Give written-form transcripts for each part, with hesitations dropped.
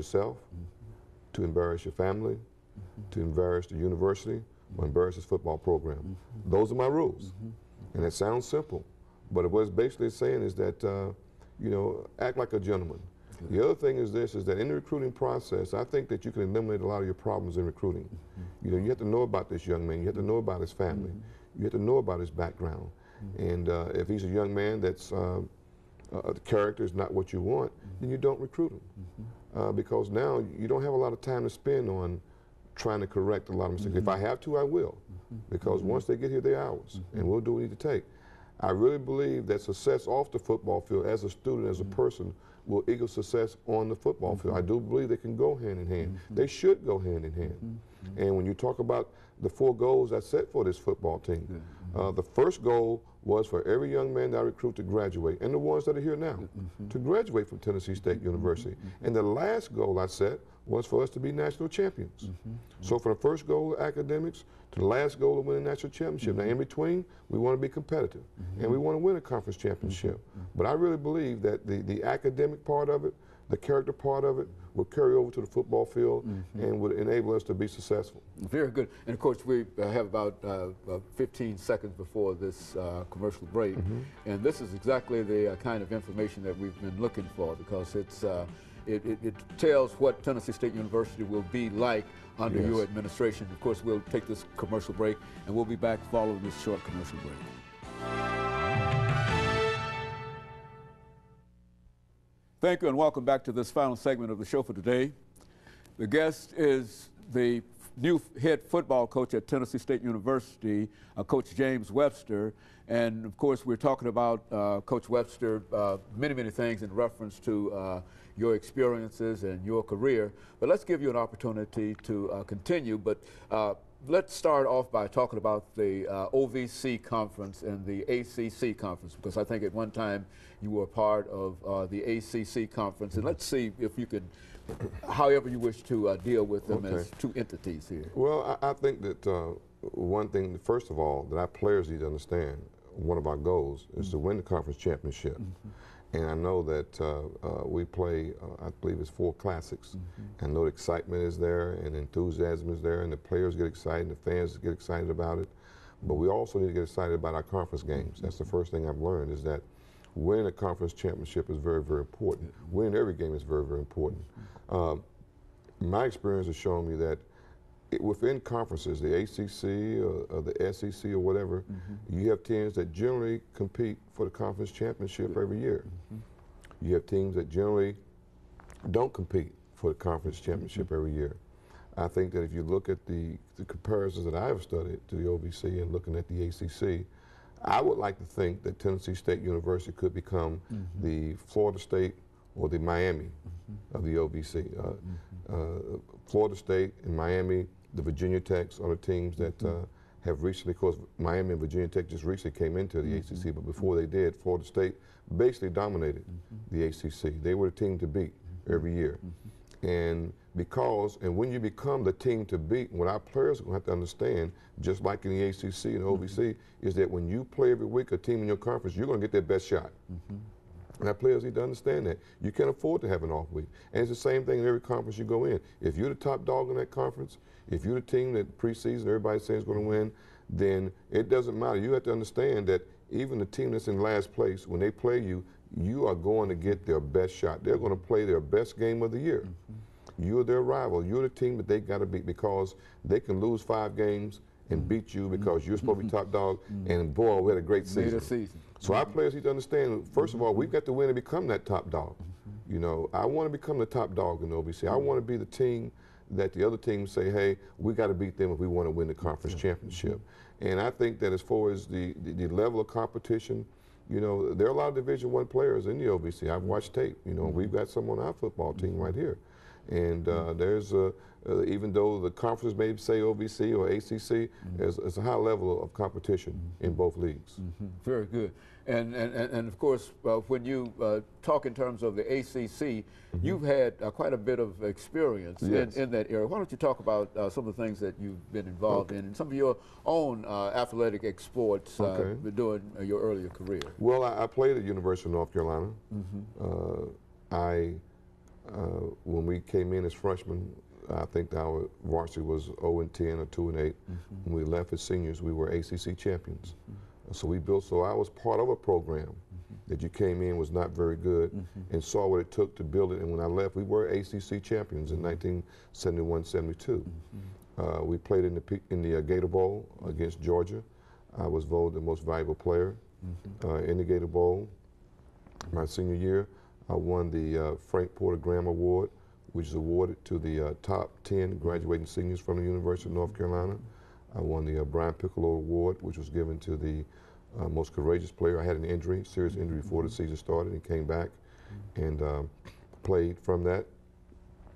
yourself, to embarrass your family, to embarrass the university, or embarrass this football program. Those are my rules. And it sounds simple, but what it's basically saying is that, you know, act like a gentleman. The other thing is this, is that in the recruiting process, I think that you can eliminate a lot of your problems in recruiting. You know, you have to know about this young man, you have to know about his family, you have to know about his background. And if he's a young man that's, the character is not what you want, then you don't recruit him. Because now you don't have a lot of time to spend on trying to correct a lot of mistakes. If I have to, I will. Because once they get here, they're ours, and we'll do what we need to take. I really believe that success off the football field as a student, as a person, will equal success on the football field. I do believe they can go hand in hand. They should go hand in hand. And when you talk about the 4 goals I set for this football team, the first goal was for every young man that I recruit to graduate, and the ones that are here now, to graduate from Tennessee State University. And the last goal I set was for us to be national champions. So from the first goal of academics to the last goal of winning a national championship. Now in between, we want to be competitive, and we want to win a conference championship. But I really believe that the academic part of it, the character part of it, will carry over to the football field and would enable us to be successful. Very good. And of course, we have about 15 seconds before this commercial break. And this is exactly the kind of information that we've been looking for, because it's it tells what Tennessee State University will be like under your administration. Of course, we'll take this commercial break, and we'll be back following this short commercial break. Thank you, and welcome back to this final segment of the show for today. The guest is the new head football coach at Tennessee State University, Coach James Webster. And of course, we're talking about Coach Webster, many things in reference to your experiences and your career. But let's give you an opportunity to continue. But let's start off by talking about the OVC conference and the ACC conference, because I think at one time you were a part of the ACC conference. And let's see if you could, however you wish to deal with them as 2 entities here. Well, I think that one thing, first of all, that our players need to understand, one of our goals is to win the conference championship. And I know that we play, I believe it's 4 classics. I know the excitement is there and enthusiasm is there, and the players get excited, the fans get excited about it. But we also need to get excited about our conference games. That's the first thing I've learned, is that winning a conference championship is very important. Winning every game is very important. My experience has shown me that within conferences, the ACC or the SEC or whatever, you have teams that generally compete for the conference championship every year. You have teams that generally don't compete for the conference championship every year. I think that if you look at the comparisons that I have studied to the OVC and looking at the ACC, I would like to think that Tennessee State University could become the Florida State or the Miami of the OVC. Florida State and Miami, the Virginia Techs are the teams that have recently, of course, Miami and Virginia Tech just recently came into the ACC, but before they did, Florida State basically dominated the ACC. They were the team to beat every year. And when you become the team to beat, what our players are going to have to understand, just like in the ACC and OVC, is that when you play every week a team in your conference, you're going to get their best shot. And our players need to understand that. You can't afford to have an off week. And it's the same thing in every conference you go in. If you're the top dog in that conference, if you're the team that preseason everybody's saying is going to win, then it doesn't matter. You have to understand that even the team that's in last place, when they play you, you are going to get their best shot. They're going to play their best game of the year. You're their rival. You're the team that they got to beat, because they can lose 5 games and beat you because you're supposed to be top dog, and boy, we had a great season. So our players need to understand, first of all, we've got to win and become that top dog. You know, I want to become the top dog in the OVC. I want to be the team that the other teams say, hey, we got to beat them if we want to win the conference championship. And I think that as far as the level of competition, you know, there are a lot of Division I players in the OVC. I've watched tape. You know, we've got some on our football team right here. And there's even though the conference may say OVC or ACC, there's a high level of competition in both leagues. Very good. And of course, when you talk in terms of the ACC, you've had quite a bit of experience in that area. Why don't you talk about some of the things that you've been involved in and some of your own athletic exploits during your earlier career? Well, I played at University of North Carolina. when we came in as freshmen, I think our varsity was 0-10 or 2-8. When we left as seniors, we were ACC champions. So we built, so I was part of a program that you came in was not very good and saw what it took to build it. And when I left, we were ACC champions in 1971-72. We played in the Gator Bowl against Georgia. I was voted the most valuable player in the Gator Bowl. My senior year, I won the Frank Porter Graham Award, which is awarded to the top 10 graduating seniors from the University of North Carolina. I won the Brian Piccolo Award, which was given to the most courageous player. I had an injury, serious injury before the season started, and came back and played from that.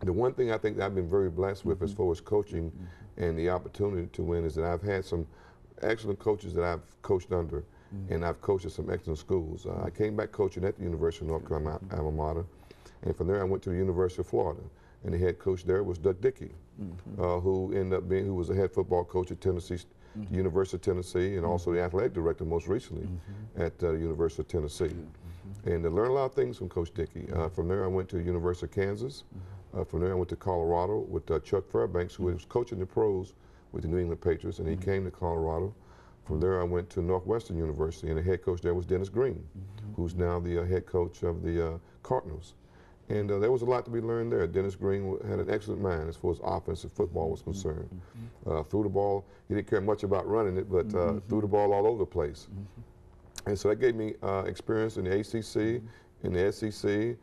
The one thing I think that I've been very blessed with as far as coaching and the opportunity to win is that I've had some excellent coaches that I've coached under, and I've coached at some excellent schools. I came back coaching at the University of North Carolina, alma mater, and from there I went to the University of Florida, and the head coach there was Doug Dickey, who ended up being, who was the head football coach at Tennessee, the University of Tennessee, and also the athletic director most recently at the University of Tennessee. And I learned a lot of things from Coach Dickey. From there I went to the University of Kansas. From there I went to Colorado with Chuck Fairbanks, who was coaching the pros with the New England Patriots, and he came to Colorado. From there I went to Northwestern University, and the head coach there was Dennis Green, who's now the head coach of the Cardinals. And there was a lot to be learned there. Dennis Green had an excellent mind as far as offensive football was concerned. Threw the ball, he didn't care much about running it, but threw the ball all over the place. And so that gave me experience in the ACC, in the SEC,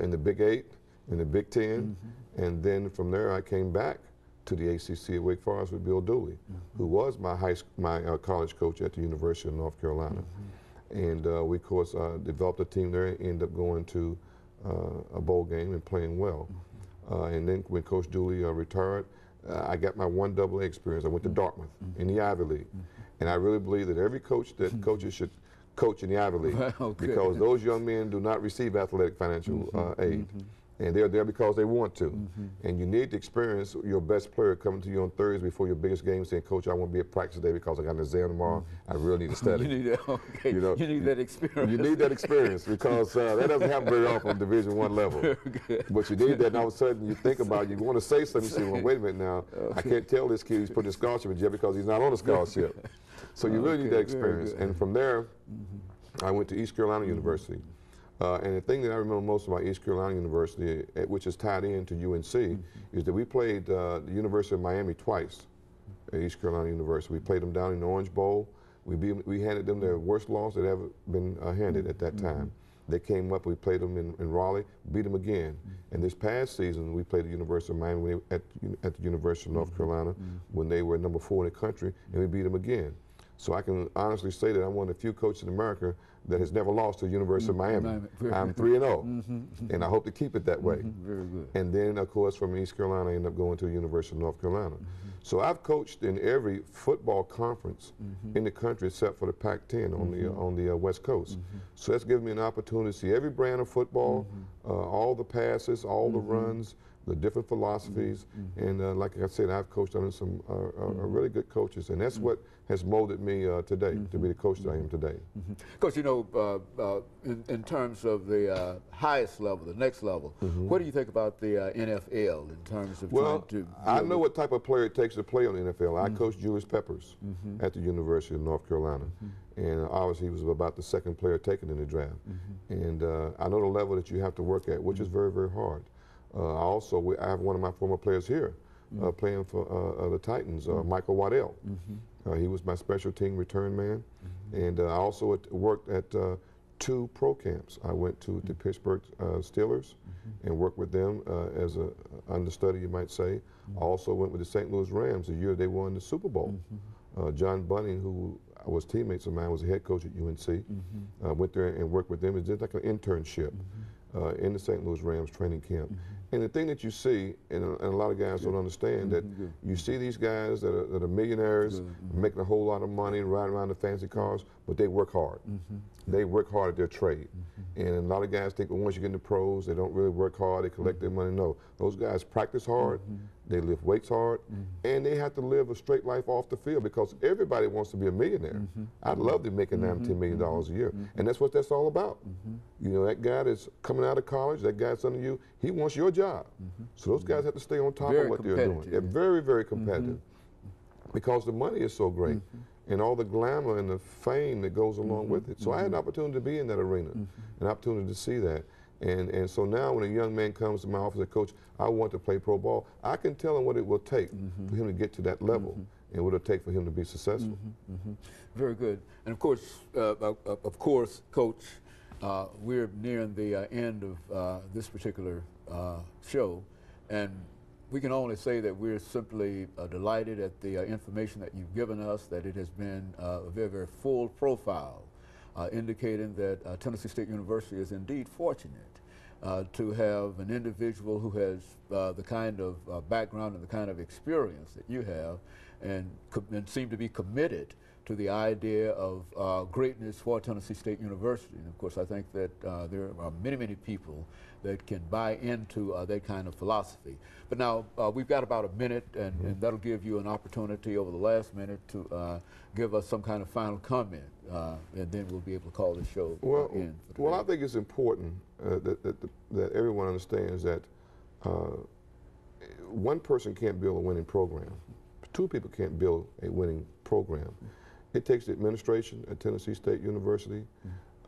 in the Big 8, in the Big 10. And then from there I came back to the ACC at Wake Forest with Bill Dooley, who was my college coach at the University of North Carolina. And we, of course, developed a team there and ended up going to a bowl game and playing well. And then when Coach Dooley retired, I got my 1AA experience. I went to Dartmouth in the Ivy League. And I really believe that every coach that coaches should coach in the Ivy League because those young men do not receive athletic financial aid. And they're there because they want to. And you need to experience your best player coming to you on Thursday before your biggest game saying, Coach, I won't be at practice today because I got an exam tomorrow. I really need to study. You need that, you know, you need that experience. You need that experience because that doesn't happen very often on Division I level. But you need that, and all of a sudden you think about it, you want to say something, you say, well, wait a minute now, I can't tell this kid he's putting a scholarship in jail because he's not on a scholarship. So you really need that experience. And from there, I went to East Carolina University. And the thing that I remember most about East Carolina University, which is tied into UNC, is that we played the University of Miami twice at East Carolina University. We played them down in the Orange Bowl. We handed them their worst loss that had ever been handed at that time. They came up, we played them in Raleigh, beat them again. And this past season, we played the University of Miami at the University of North Carolina when they were number 4 in the country, and we beat them again. So I can honestly say that I'm one of the few coaches in America that has never lost to the University of Miami. I'm 3-0, and I hope to keep it that way. Very good. And then, of course, from East Carolina, I ended up going to the University of North Carolina. So I've coached in every football conference in the country except for the Pac-10 on the West Coast. So that's given me an opportunity to see every brand of football, all the passes, all the runs, the different philosophies, and like I said, I've coached under some really good coaches, and that's what has molded me today to be the coach that I am today. Coach, you know, in terms of the highest level, the next level, what do you think about the NFL in terms of trying to? I know what type of player it takes to play on the NFL. I coached Julius Peppers at the University of North Carolina, and obviously he was about the 2nd player taken in the draft. And I know the level that you have to work at, which is very, very hard. I have one of my former players here playing for the Titans, Michael Waddell. He was my special team return man. And I also worked at 2 pro camps. I went to the Pittsburgh Steelers and worked with them as an understudy, you might say. I also went with the St. Louis Rams the year they won the Super Bowl. John Bunning, who was teammates of mine, was the head coach at UNC. Went there and worked with them. It did like an internship in the St. Louis Rams training camp. And the thing that you see, and a lot of guys don't understand, that you see these guys that are millionaires, making a whole lot of money, riding around in fancy cars, but they work hard. They work hard at their trade. And a lot of guys think, well, once you get into pros, they don't really work hard, they collect their money. No, those guys practice hard, they lift weights hard, and they have to live a straight life off the field, because everybody wants to be a millionaire. I'd love to make $9 or $10 million a year. And that's what that's all about. You know, that guy that's coming out of college, that guy that's under you, he wants your job. So those guys have to stay on top of what they're doing. They're very, very competitive, because the money is so great. And all the glamour and the fame that goes along with it. So I had an opportunity to be in that arena, an opportunity to see that. And so now when a young man comes to my office and coach, I want to play pro ball, I can tell him what it will take for him to get to that level and what it'll take for him to be successful. Very good. And of course, Coach, we're nearing the end of this particular show, and we can only say that we're simply delighted at the information that you've given us, that it has been a very, very full profile, indicating that Tennessee State University is indeed fortunate to have an individual who has the kind of background and the kind of experience that you have, and seem to be committed to the idea of greatness for Tennessee State University. And of course, I think that there are many, many people that can buy into that kind of philosophy. But now we've got about a minute, and that'll give you an opportunity over the last minute to give us some kind of final comment, and then we'll be able to call the show in. Well, I think it's important that everyone understands that one person can't build a winning program. Two people can't build a winning program. It takes the administration at Tennessee State University.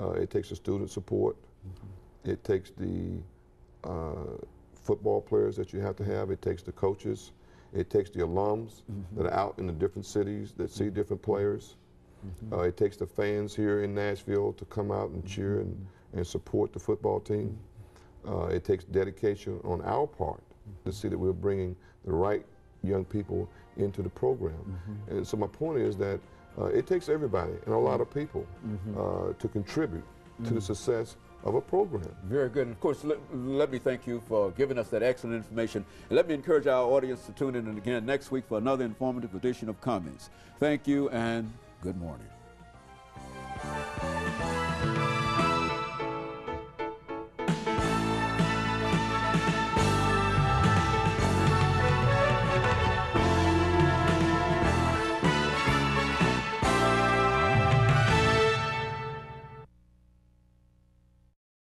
It takes the student support. It takes the football players that you have to have. It takes the coaches. It takes the alums that are out in the different cities that see different players. It takes the fans here in Nashville to come out and cheer and support the football team. It takes dedication on our part to see that we're bringing the right young people into the program. And so my point is that it takes everybody and a lot of people to contribute to the success of a program. Very good. And of course, let me thank you for giving us that excellent information. And let me encourage our audience to tune in again next week for another informative edition of Comments. Thank you and good morning.